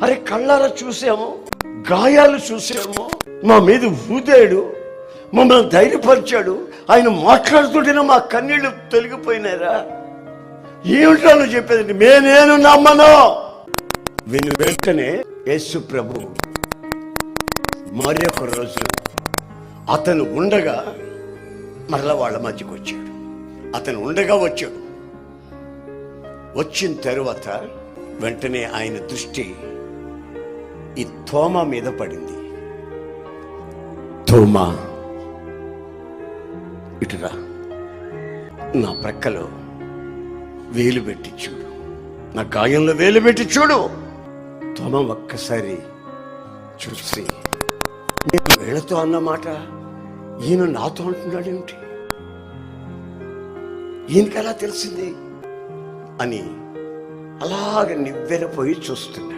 అరే కళ్ళారా చూసాము, గాయాలు చూసాము, మా మీద ఊదాడు, మమ్మల్ని ధైర్యపరిచాడు, ఆయన మాట్లాడుతుంటేనే మా కన్నీళ్లు తొలగిపోయినారా? ఏమిటో నువ్వు చెప్పేది? నేను నమ్మను. వెంటనే యేసు ప్రభు మరొక రోజు అతను ఉండగా మరలా వాళ్ళ మధ్యకు వచ్చాడు. అతను ఉండగా వచ్చాడు. వచ్చిన తరువాత వెంటనే ఆయన దృష్టి ఈ తోమా మీద పడింది. తోమా, ఇటురా, నా ప్రక్కలో వేలు పెట్టి చూడు, నా గాయంలో వేలు పెట్టి చూడు. తోమా ఒక్కసారి చూసి, నేను వీళ్ళతో అన్నమాట ఈయన నాతో అంటున్నాడు ఏమిటి, ఈయనకి ఎలా తెలిసింది అని అలాగ నివ్వెరపోయి చూస్తున్నాడు.